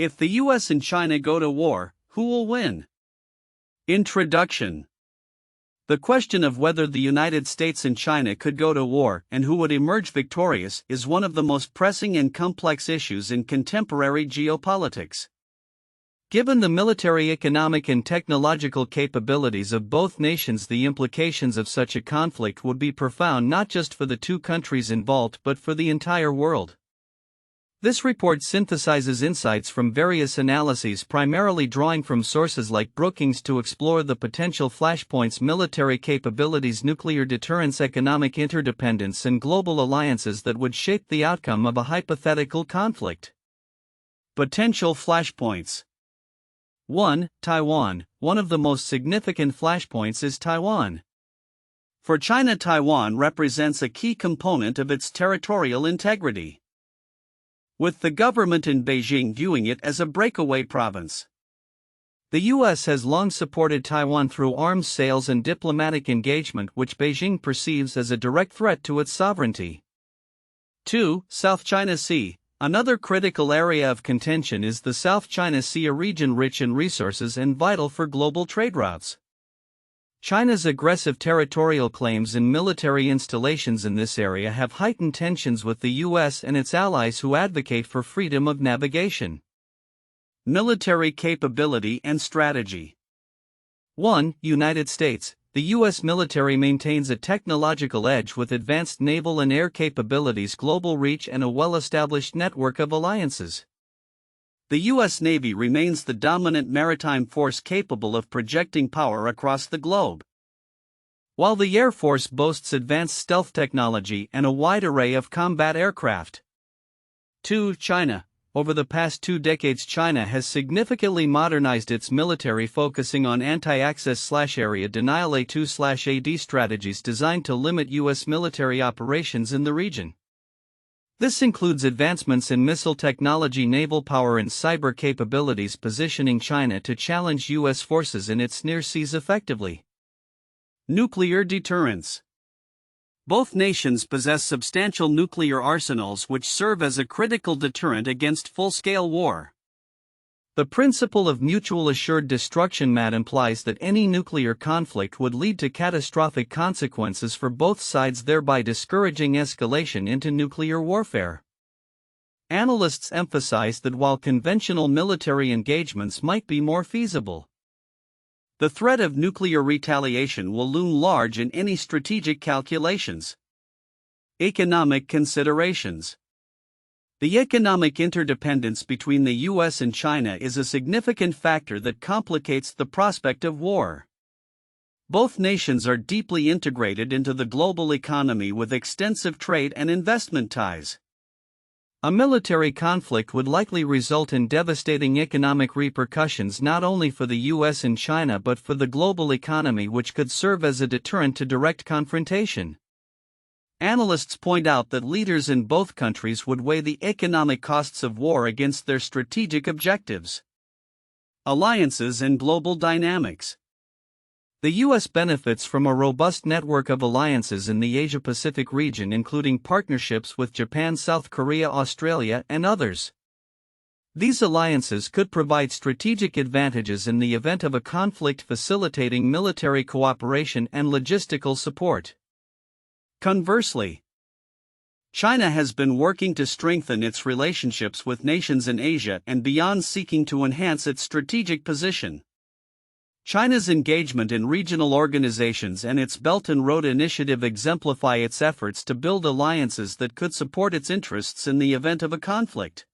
If the US and China go to war, who will win? Introduction. The question of whether the United States and China could go to war and who would emerge victorious is one of the most pressing and complex issues in contemporary geopolitics. Given the military, economic, and technological capabilities of both nations, the implications of such a conflict would be profound not just for the two countries involved but for the entire world. This report synthesizes insights from various analyses, primarily drawing from sources like Brookings, to explore the potential flashpoints: military capabilities, nuclear deterrence, economic interdependence, and global alliances that would shape the outcome of a hypothetical conflict. Potential flashpoints. 1. Taiwan. One of the most significant flashpoints is Taiwan. For China, Taiwan represents a key component of its territorial integrity, with the government in Beijing viewing it as a breakaway province. The U.S. has long supported Taiwan through arms sales and diplomatic engagement, which Beijing perceives as a direct threat to its sovereignty. 2. South China Sea. Another critical area of contention is the South China Sea, a region rich in resources and vital for global trade routes. China's aggressive territorial claims and military installations in this area have heightened tensions with the U.S. and its allies, who advocate for freedom of navigation. Military capability and strategy. 1. United States. The U.S. military maintains a technological edge with advanced naval and air capabilities, global reach, and a well-established network of alliances. The U.S. Navy remains the dominant maritime force capable of projecting power across the globe, while the Air Force boasts advanced stealth technology and a wide array of combat aircraft. 2. China. Over the past 2 decades, China has significantly modernized its military, focusing on anti-access/area denial A2/AD strategies designed to limit U.S. military operations in the region. This includes advancements in missile technology, naval power, and cyber capabilities, positioning China to challenge U.S. forces in its near seas effectively. Nuclear deterrence. Both nations possess substantial nuclear arsenals which serve as a critical deterrent against full-scale war. The principle of mutual assured destruction implies that any nuclear conflict would lead to catastrophic consequences for both sides, thereby discouraging escalation into nuclear warfare. Analysts emphasize that while conventional military engagements might be more feasible, the threat of nuclear retaliation will loom large in any strategic calculations. Economic considerations. The economic interdependence between the U.S. and China is a significant factor that complicates the prospect of war. Both nations are deeply integrated into the global economy with extensive trade and investment ties. A military conflict would likely result in devastating economic repercussions not only for the U.S. and China but for the global economy, which could serve as a deterrent to direct confrontation. Analysts point out that leaders in both countries would weigh the economic costs of war against their strategic objectives. Alliances and global dynamics. The U.S. benefits from a robust network of alliances in the Asia-Pacific region, including partnerships with Japan, South Korea, Australia, and others. These alliances could provide strategic advantages in the event of a conflict, facilitating military cooperation and logistical support. Conversely, China has been working to strengthen its relationships with nations in Asia and beyond, seeking to enhance its strategic position. China's engagement in regional organizations and its Belt and Road Initiative exemplify its efforts to build alliances that could support its interests in the event of a conflict.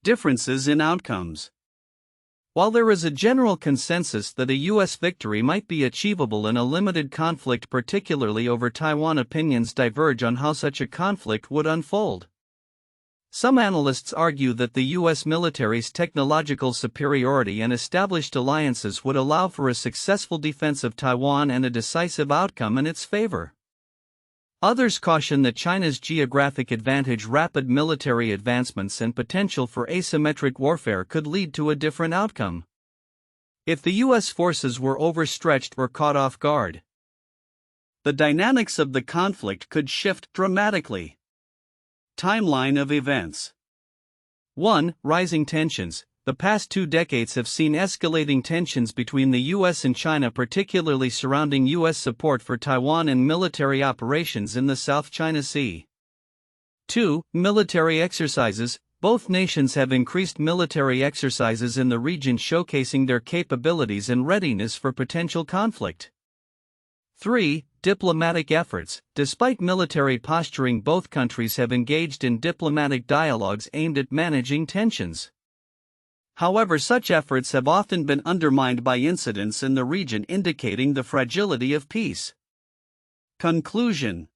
Differences in outcomes. While there is a general consensus that a U.S. victory might be achievable in a limited conflict, particularly over Taiwan, opinions diverge on how such a conflict would unfold. Some analysts argue that the U.S. military's technological superiority and established alliances would allow for a successful defense of Taiwan and a decisive outcome in its favor. Others caution that China's geographic advantage, rapid military advancements, and potential for asymmetric warfare could lead to a different outcome if the U.S. forces were overstretched or caught off guard. The dynamics of the conflict could shift dramatically. Timeline of events. 1. Rising tensions. The past 2 decades have seen escalating tensions between the US and China, particularly surrounding US support for Taiwan and military operations in the South China Sea. 2. Military exercises. Both nations have increased military exercises in the region, showcasing their capabilities and readiness for potential conflict. 3. Diplomatic efforts. Despite military posturing, both countries have engaged in diplomatic dialogues aimed at managing tensions. However, such efforts have often been undermined by incidents in the region, indicating the fragility of peace. Conclusion.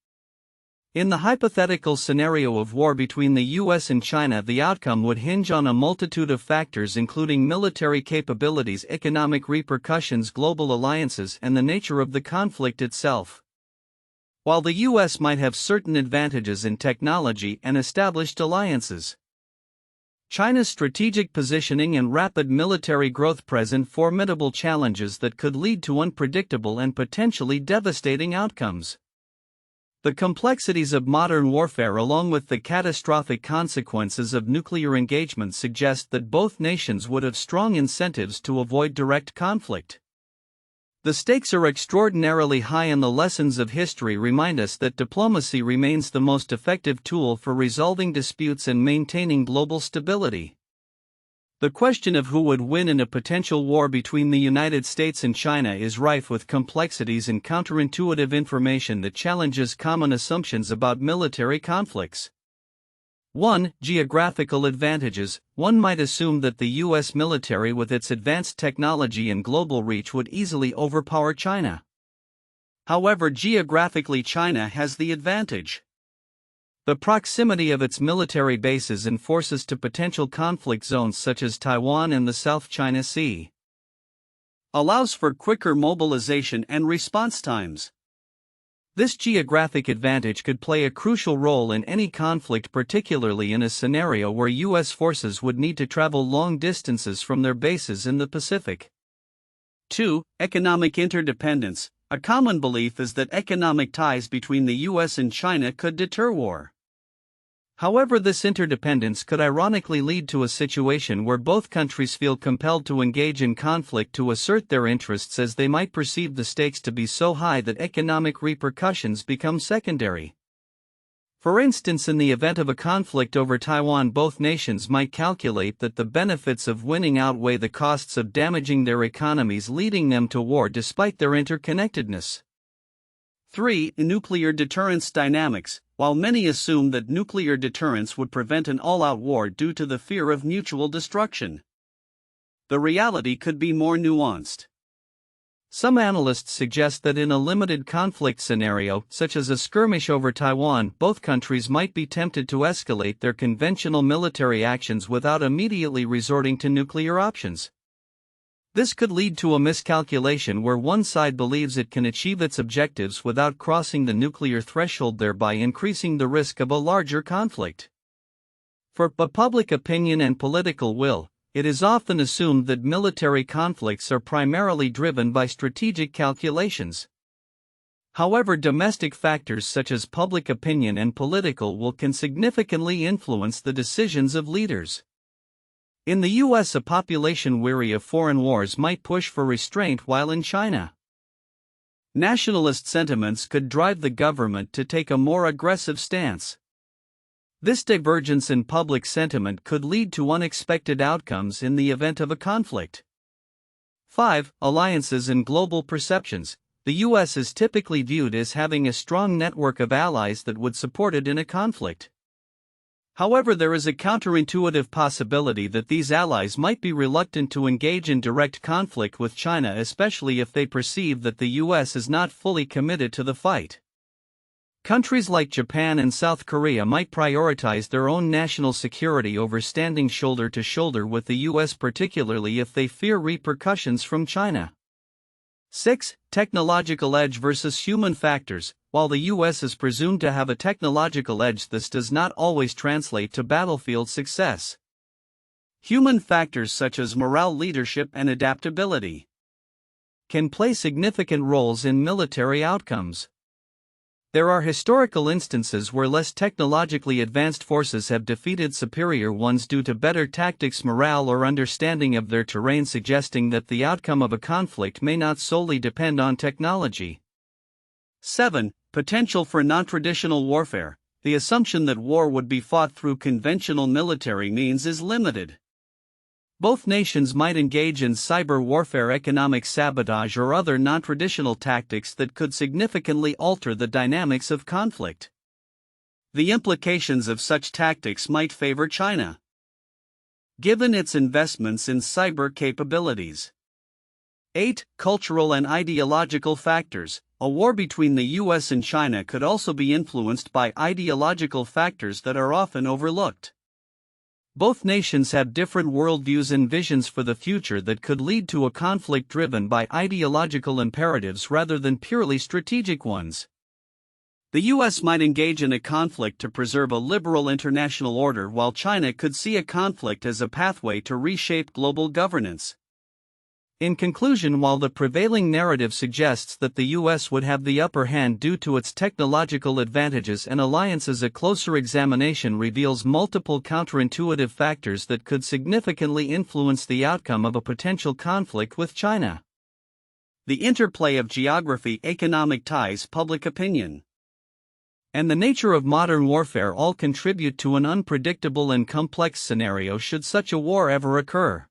In the hypothetical scenario of war between the US and China, the outcome would hinge on a multitude of factors, including military capabilities, economic repercussions, global alliances, and the nature of the conflict itself. While the US might have certain advantages in technology and established alliances, China's strategic positioning and rapid military growth present formidable challenges that could lead to unpredictable and potentially devastating outcomes. The complexities of modern warfare, along with the catastrophic consequences of nuclear engagement, suggest that both nations would have strong incentives to avoid direct conflict. The stakes are extraordinarily high, and the lessons of history remind us that diplomacy remains the most effective tool for resolving disputes and maintaining global stability. The question of who would win in a potential war between the United States and China is rife with complexities and counterintuitive information that challenges common assumptions about military conflicts. 1. Geographical advantages. One might assume that the US military, with its advanced technology and global reach, would easily overpower China. However, geographically, China has the advantage. The proximity of its military bases and forces to potential conflict zones such as Taiwan and the South China Sea allows for quicker mobilization and response times. This geographic advantage could play a crucial role in any conflict, particularly in a scenario where US forces would need to travel long distances from their bases in the Pacific. 2. Economic interdependence. A common belief is that economic ties between the US and China could deter war. However, this interdependence could ironically lead to a situation where both countries feel compelled to engage in conflict to assert their interests, as they might perceive the stakes to be so high that economic repercussions become secondary. For instance, in the event of a conflict over Taiwan, both nations might calculate that the benefits of winning outweigh the costs of damaging their economies, leading them to war despite their interconnectedness. 3. Nuclear deterrence dynamics. While many assume that nuclear deterrence would prevent an all-out war due to the fear of mutual destruction, the reality could be more nuanced. Some analysts suggest that in a limited conflict scenario, such as a skirmish over Taiwan, both countries might be tempted to escalate their conventional military actions without immediately resorting to nuclear options. This could lead to a miscalculation where one side believes it can achieve its objectives without crossing the nuclear threshold, thereby increasing the risk of a larger conflict. For public opinion and political will, it is often assumed that military conflicts are primarily driven by strategic calculations. However, domestic factors such as public opinion and political will can significantly influence the decisions of leaders. In the US, a population weary of foreign wars might push for restraint, while in China, nationalist sentiments could drive the government to take a more aggressive stance. This divergence in public sentiment could lead to unexpected outcomes in the event of a conflict. 5. Alliances and global perceptions. The US is typically viewed as having a strong network of allies that would support it in a conflict. However, there is a counterintuitive possibility that these allies might be reluctant to engage in direct conflict with China, especially if they perceive that the US is not fully committed to the fight. Countries like Japan and South Korea might prioritize their own national security over standing shoulder to shoulder with the US, particularly if they fear repercussions from China. 6. Technological edge versus human factors. While the US is presumed to have a technological edge, this does not always translate to battlefield success. Human factors such as morale, leadership, and adaptability can play significant roles in military outcomes. There are historical instances where less technologically advanced forces have defeated superior ones due to better tactics, morale, or understanding of their terrain, suggesting that the outcome of a conflict may not solely depend on technology. 7. Potential for non-traditional warfare. The assumption that war would be fought through conventional military means is limited. Both nations might engage in cyber warfare, economic sabotage, or other non-traditional tactics that could significantly alter the dynamics of conflict. The implications of such tactics might favor China, given its investments in cyber capabilities. 8. Cultural and ideological factors. A war between the US and China could also be influenced by ideological factors that are often overlooked. Both nations have different worldviews and visions for the future that could lead to a conflict driven by ideological imperatives rather than purely strategic ones. The US might engage in a conflict to preserve a liberal international order, while China could see a conflict as a pathway to reshape global governance. In conclusion, while the prevailing narrative suggests that the US would have the upper hand due to its technological advantages and alliances, a closer examination reveals multiple counterintuitive factors that could significantly influence the outcome of a potential conflict with China. The interplay of geography, economic ties, public opinion, and the nature of modern warfare all contribute to an unpredictable and complex scenario should such a war ever occur.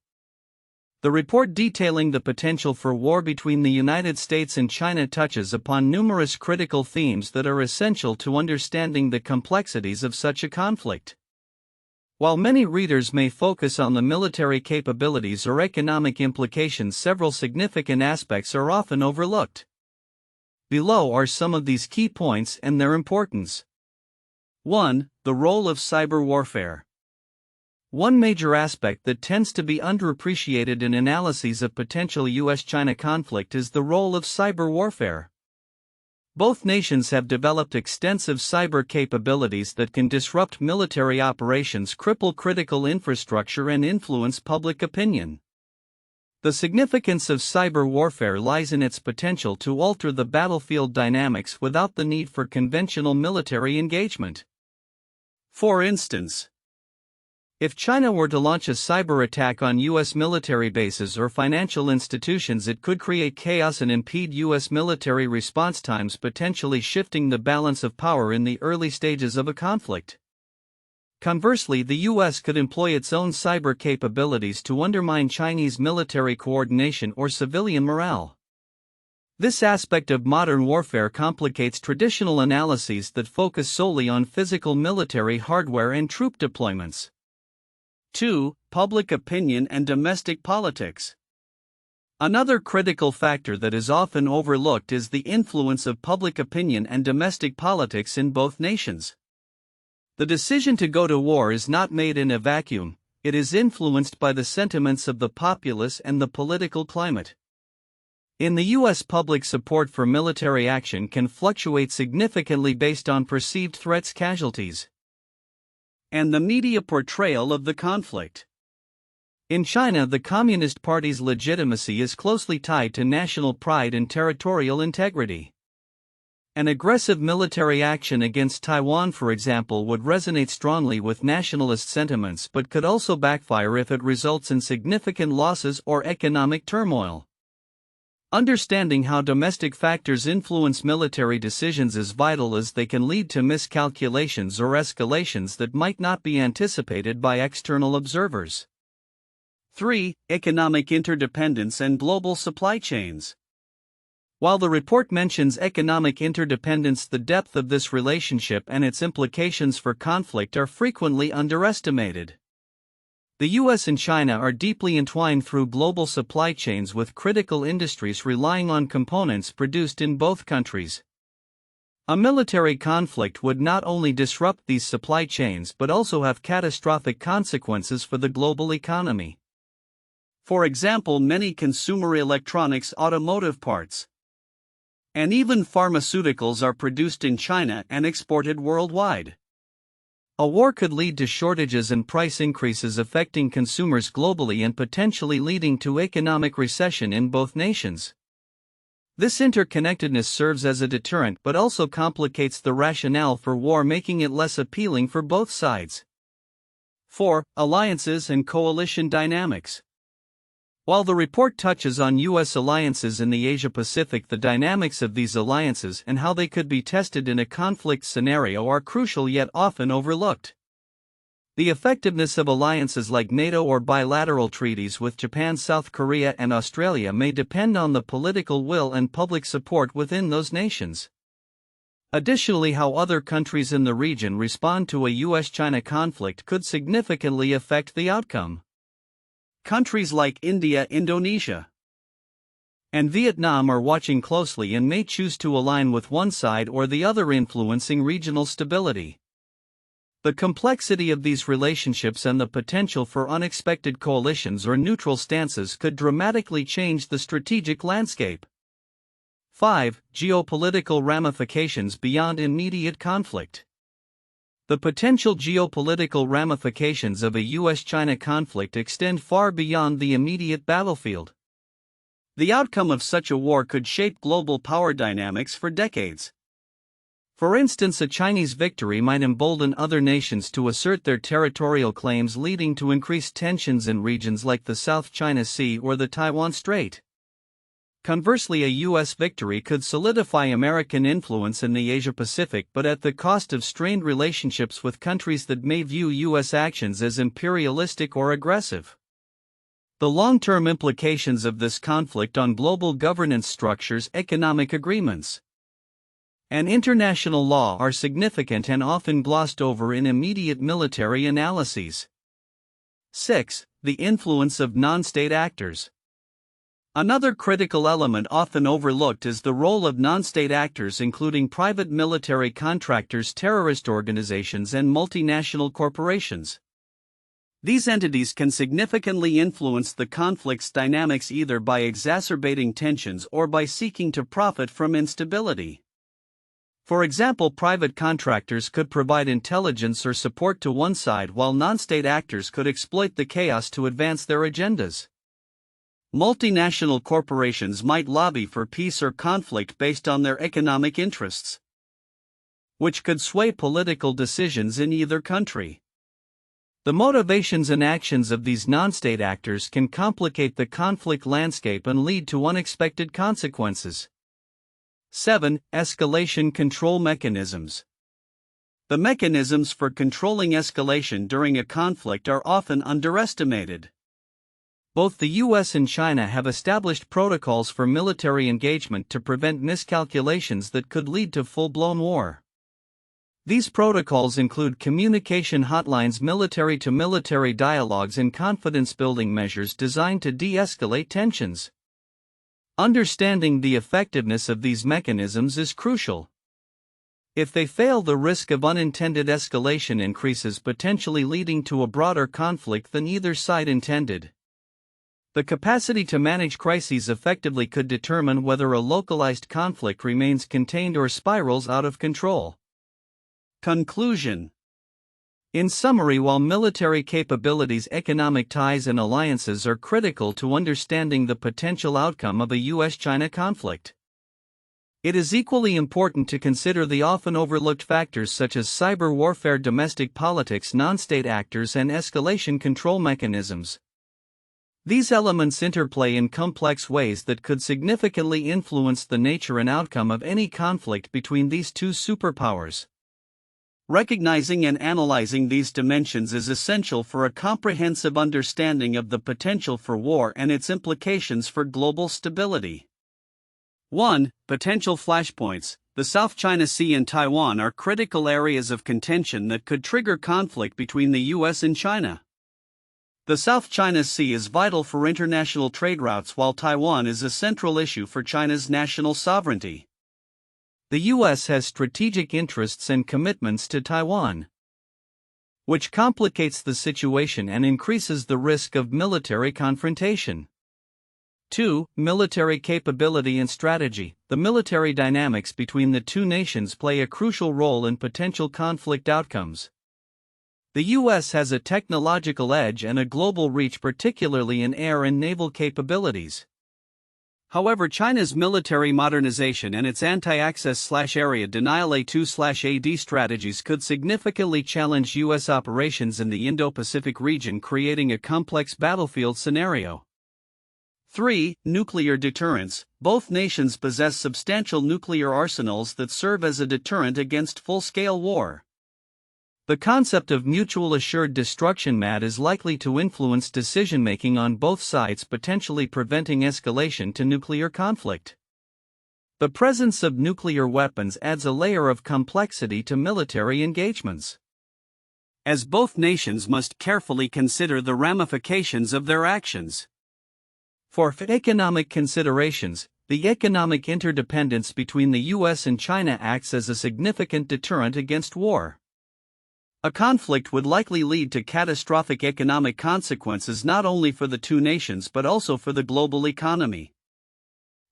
The report detailing the potential for war between the United States and China touches upon numerous critical themes that are essential to understanding the complexities of such a conflict. While many readers may focus on the military capabilities or economic implications, several significant aspects are often overlooked. Below are some of these key points and their importance. 1. The role of cyber warfare. One major aspect that tends to be underappreciated in analyses of potential US-China conflict is the role of cyber warfare. Both nations have developed extensive cyber capabilities that can disrupt military operations, cripple critical infrastructure, and influence public opinion. The significance of cyber warfare lies in its potential to alter the battlefield dynamics without the need for conventional military engagement. For instance, if China were to launch a cyber attack on US military bases or financial institutions, it could create chaos and impede US military response times, potentially shifting the balance of power in the early stages of a conflict. Conversely, the US could employ its own cyber capabilities to undermine Chinese military coordination or civilian morale. This aspect of modern warfare complicates traditional analyses that focus solely on physical military hardware and troop deployments. 2. Public opinion and domestic politics. Another critical factor that is often overlooked is the influence of public opinion and domestic politics in both nations. The decision to go to war is not made in a vacuum, it is influenced by the sentiments of the populace and the political climate. In the US, public support for military action can fluctuate significantly based on perceived threats, casualties, and the media portrayal of the conflict. In China, the Communist Party's legitimacy is closely tied to national pride and territorial integrity. An aggressive military action against Taiwan, for example, would resonate strongly with nationalist sentiments but could also backfire if it results in significant losses or economic turmoil. Understanding how domestic factors influence military decisions is vital, as they can lead to miscalculations or escalations that might not be anticipated by external observers. 3. Economic interdependence and global supply chains. While the report mentions economic interdependence, the depth of this relationship and its implications for conflict are frequently underestimated. The US and China are deeply entwined through global supply chains, with critical industries relying on components produced in both countries. A military conflict would not only disrupt these supply chains but also have catastrophic consequences for the global economy. For example, many consumer electronics, automotive parts, and even pharmaceuticals are produced in China and exported worldwide. A war could lead to shortages and price increases, affecting consumers globally and potentially leading to economic recession in both nations. This interconnectedness serves as a deterrent but also complicates the rationale for war, making it less appealing for both sides. 4. Alliances and coalition dynamics. While the report touches on U.S. alliances in the Asia-Pacific, the dynamics of these alliances and how they could be tested in a conflict scenario are crucial yet often overlooked. The effectiveness of alliances like NATO or bilateral treaties with Japan, South Korea, and Australia may depend on the political will and public support within those nations. Additionally, how other countries in the region respond to a US-China conflict could significantly affect the outcome. Countries like India, Indonesia, and Vietnam are watching closely and may choose to align with one side or the other, influencing regional stability. The complexity of these relationships and the potential for unexpected coalitions or neutral stances could dramatically change the strategic landscape. 5. Geopolitical ramifications beyond immediate conflict. The potential geopolitical ramifications of a US-China conflict extend far beyond the immediate battlefield. The outcome of such a war could shape global power dynamics for decades. For instance, a Chinese victory might embolden other nations to assert their territorial claims, leading to increased tensions in regions like the South China Sea or the Taiwan Strait. Conversely, a U.S. victory could solidify American influence in the Asia-Pacific, but at the cost of strained relationships with countries that may view U.S. actions as imperialistic or aggressive. The long-term implications of this conflict on global governance structures, economic agreements, and international law are significant and often glossed over in immediate military analyses. 6. The influence of non-state actors. Another critical element often overlooked is the role of non-state actors, including private military contractors, terrorist organizations, and multinational corporations. These entities can significantly influence the conflict's dynamics, either by exacerbating tensions or by seeking to profit from instability. For example, private contractors could provide intelligence or support to one side, while non-state actors could exploit the chaos to advance their agendas. Multinational corporations might lobby for peace or conflict based on their economic interests, which could sway political decisions in either country. The motivations and actions of these non-state actors can complicate the conflict landscape and lead to unexpected consequences. 7. Escalation control mechanisms. The mechanisms for controlling escalation during a conflict are often underestimated. Both the US and China have established protocols for military engagement to prevent miscalculations that could lead to full-blown war. These protocols include communication hotlines, military-to-military dialogues, and confidence-building measures designed to de-escalate tensions. Understanding the effectiveness of these mechanisms is crucial. If they fail, the risk of unintended escalation increases, potentially leading to a broader conflict than either side intended. The capacity to manage crises effectively could determine whether a localized conflict remains contained or spirals out of control. Conclusion. In summary, while military capabilities, economic ties, and alliances are critical to understanding the potential outcome of a US-China conflict, it is equally important to consider the often overlooked factors such as cyber warfare, domestic politics, non-state actors, and escalation control mechanisms. These elements interplay in complex ways that could significantly influence the nature and outcome of any conflict between these two superpowers. Recognizing and analyzing these dimensions is essential for a comprehensive understanding of the potential for war and its implications for global stability. 1. Potential flashpoints. The South China Sea and Taiwan are critical areas of contention that could trigger conflict between the US and China. The South China Sea is vital for international trade routes, while Taiwan is a central issue for China's national sovereignty. The US has strategic interests and commitments to Taiwan, which complicates the situation and increases the risk of military confrontation. 2. Military capability and strategy. The military dynamics between the two nations play a crucial role in potential conflict outcomes. The US has a technological edge and a global reach, particularly in air and naval capabilities. However, China's military modernization and its anti-access/area denial A2/AD strategies could significantly challenge U.S. operations in the Indo-Pacific region, creating a complex battlefield scenario. 3. Nuclear deterrence. Both nations possess substantial nuclear arsenals that serve as a deterrent against full-scale war. The concept of mutual assured destruction (MAD) is likely to influence decision-making on both sides, potentially preventing escalation to nuclear conflict. The presence of nuclear weapons adds a layer of complexity to military engagements, as both nations must carefully consider the ramifications of their actions. For economic considerations, the economic interdependence between the U.S. and China acts as a significant deterrent against war. A conflict would likely lead to catastrophic economic consequences not only for the two nations but also for the global economy.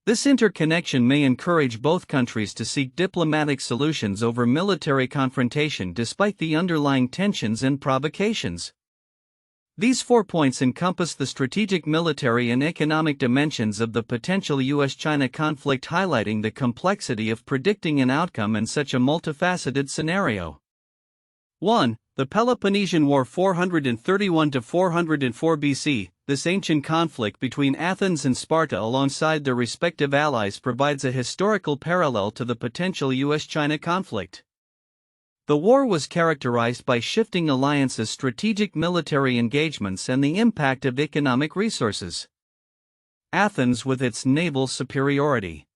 This interconnection may encourage both countries to seek diplomatic solutions over military confrontation despite the underlying tensions and provocations. These 4 points encompass the strategic, military, and economic dimensions of the potential U.S.-China conflict, highlighting the complexity of predicting an outcome in such a multifaceted scenario. 1. The Peloponnesian War 431–404 BC. This ancient conflict between Athens and Sparta alongside their respective allies provides a historical parallel to the potential U.S.-China conflict. The war was characterized by shifting alliances, strategic military engagements, and the impact of economic resources. Athens, with its naval superiority,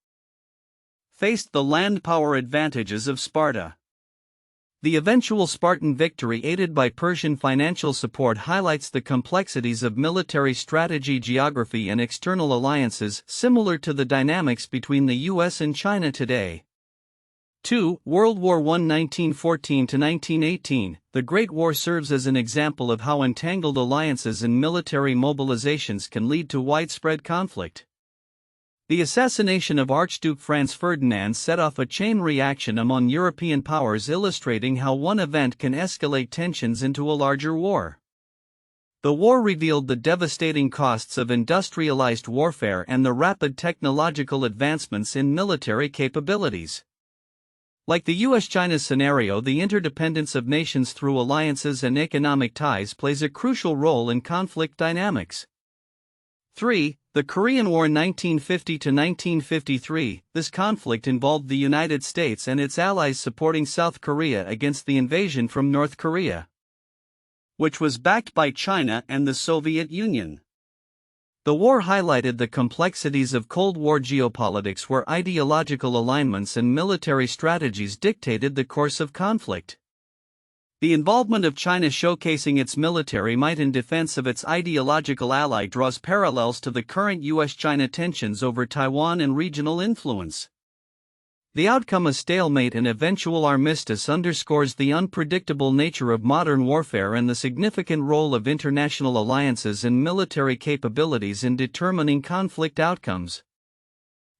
faced the land power advantages of Sparta. The eventual Spartan victory, aided by Persian financial support, highlights the complexities of military strategy, geography, and external alliances, similar to the dynamics between the U.S. and China today. 2. World War I 1914–1918. The Great War serves as an example of how entangled alliances and military mobilizations can lead to widespread conflict. The assassination of Archduke Franz Ferdinand set off a chain reaction among European powers, illustrating how one event can escalate tensions into a larger war. The war revealed the devastating costs of industrialized warfare and the rapid technological advancements in military capabilities. Like the U.S.-China scenario, the interdependence of nations through alliances and economic ties plays a crucial role in conflict dynamics. 3. The Korean War 1950–1953. This conflict involved the United States and its allies supporting South Korea against the invasion from North Korea, which was backed by China and the Soviet Union. The war highlighted the complexities of Cold War geopolitics, where ideological alignments and military strategies dictated the course of conflict. The involvement of China, showcasing its military might in defense of its ideological ally, draws parallels to the current U.S.-China tensions over Taiwan and regional influence. The outcome, a stalemate and eventual armistice, underscores the unpredictable nature of modern warfare and the significant role of international alliances and military capabilities in determining conflict outcomes.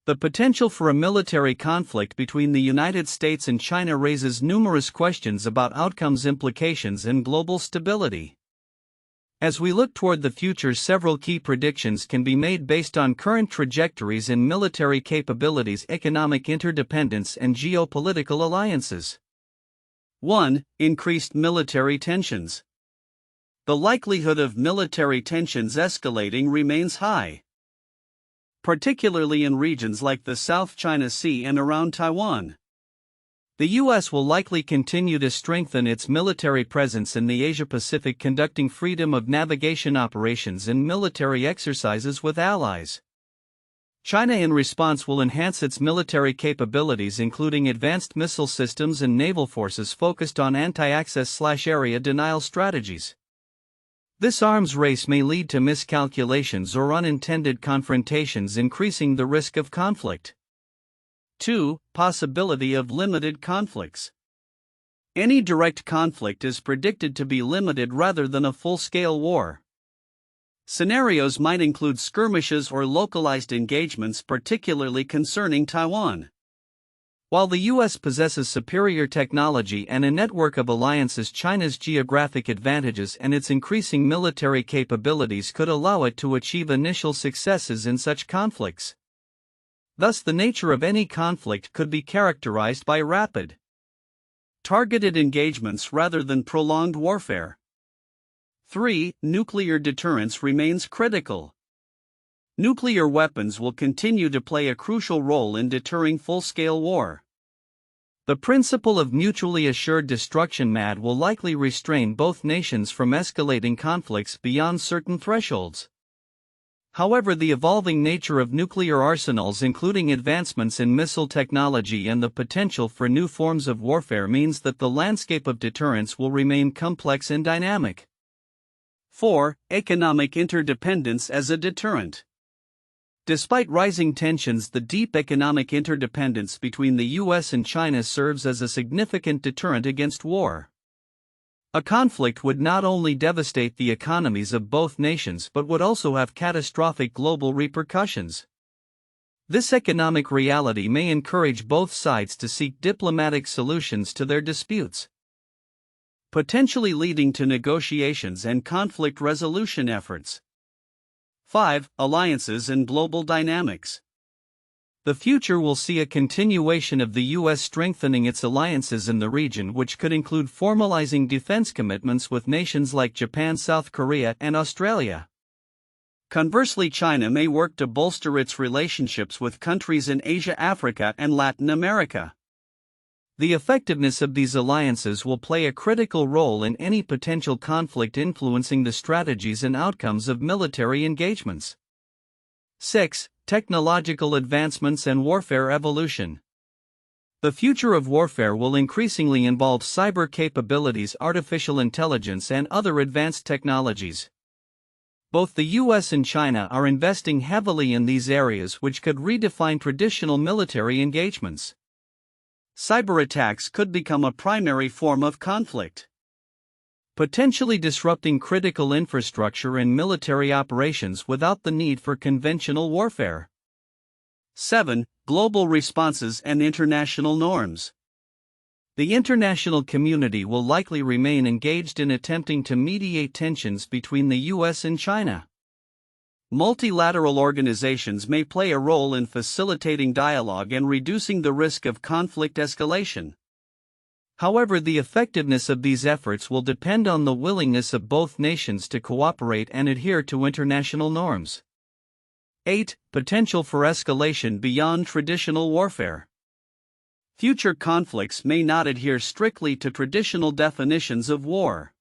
The potential for a military conflict between the United States and China raises numerous questions about outcomes, implications, and global stability. As we look toward the future, several key predictions can be made based on current trajectories in military capabilities, economic interdependence, and geopolitical alliances. 1. Increased military tensions. The likelihood of military tensions escalating remains high, particularly in regions like the South China Sea and around Taiwan. The U.S. will likely continue to strengthen its military presence in the Asia-Pacific, conducting freedom of navigation operations and military exercises with allies. China, in response, will enhance its military capabilities, including advanced missile systems and naval forces focused on anti-access/area denial strategies. This arms race may lead to miscalculations or unintended confrontations, increasing the risk of conflict. 2. Possibility of limited conflicts. Any direct conflict is predicted to be limited rather than a full-scale war. Scenarios might include skirmishes or localized engagements, particularly concerning Taiwan. While the U.S. possesses superior technology and a network of alliances, China's geographic advantages and its increasing military capabilities could allow it to achieve initial successes in such conflicts. Thus, the nature of any conflict could be characterized by rapid, targeted engagements rather than prolonged warfare. 3. Nuclear deterrence remains critical. Nuclear weapons will continue to play a crucial role in deterring full-scale war. The principle of mutually assured destruction will likely restrain both nations from escalating conflicts beyond certain thresholds. However, the evolving nature of nuclear arsenals, including advancements in missile technology and the potential for new forms of warfare, means that the landscape of deterrence will remain complex and dynamic. 4. Economic interdependence as a deterrent. Despite rising tensions, the deep economic interdependence between the US and China serves as a significant deterrent against war. A conflict would not only devastate the economies of both nations but would also have catastrophic global repercussions. This economic reality may encourage both sides to seek diplomatic solutions to their disputes, potentially leading to negotiations and conflict resolution efforts. 5. Alliances and global dynamics. The future will see a continuation of the U.S. strengthening its alliances in the region, which could include formalizing defense commitments with nations like Japan, South Korea, and Australia. Conversely, China may work to bolster its relationships with countries in Asia, Africa, and Latin America. The effectiveness of these alliances will play a critical role in any potential conflict, influencing the strategies and outcomes of military engagements. 6. Technological advancements and warfare evolution. The future of warfare will increasingly involve cyber capabilities, artificial intelligence, and other advanced technologies. Both the US and China are investing heavily in these areas, which could redefine traditional military engagements. Cyber attacks could become a primary form of conflict, potentially disrupting critical infrastructure and military operations without the need for conventional warfare. 7. Global responses and international norms. The international community will likely remain engaged in attempting to mediate tensions between the US and China. Multilateral organizations may play a role in facilitating dialogue and reducing the risk of conflict escalation. However, the effectiveness of these efforts will depend on the willingness of both nations to cooperate and adhere to international norms. 8. Potential for escalation beyond traditional warfare. Future conflicts may not adhere strictly to traditional definitions of war.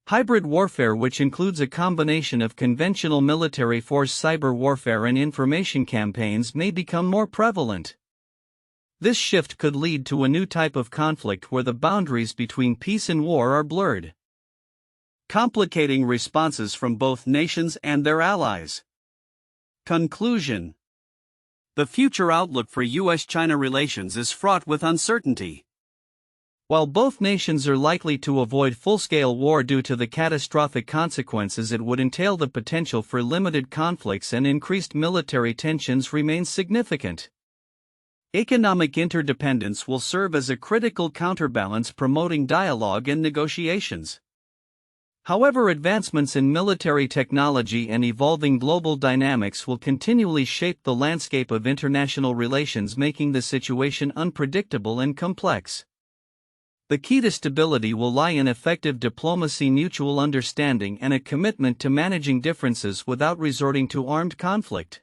Hybrid warfare, which includes a combination of conventional military force, cyber warfare, and information campaigns, may become more prevalent. This shift could lead to a new type of conflict where the boundaries between peace and war are blurred, complicating responses from both nations and their allies. Conclusion. The future outlook for US-China relations is fraught with uncertainty. While both nations are likely to avoid full-scale war due to the catastrophic consequences it would entail, the potential for limited conflicts and increased military tensions remains significant. Economic interdependence will serve as a critical counterbalance, promoting dialogue and negotiations. However, advancements in military technology and evolving global dynamics will continually shape the landscape of international relations, making the situation unpredictable and complex. The key to stability will lie in effective diplomacy, mutual understanding, and a commitment to managing differences without resorting to armed conflict.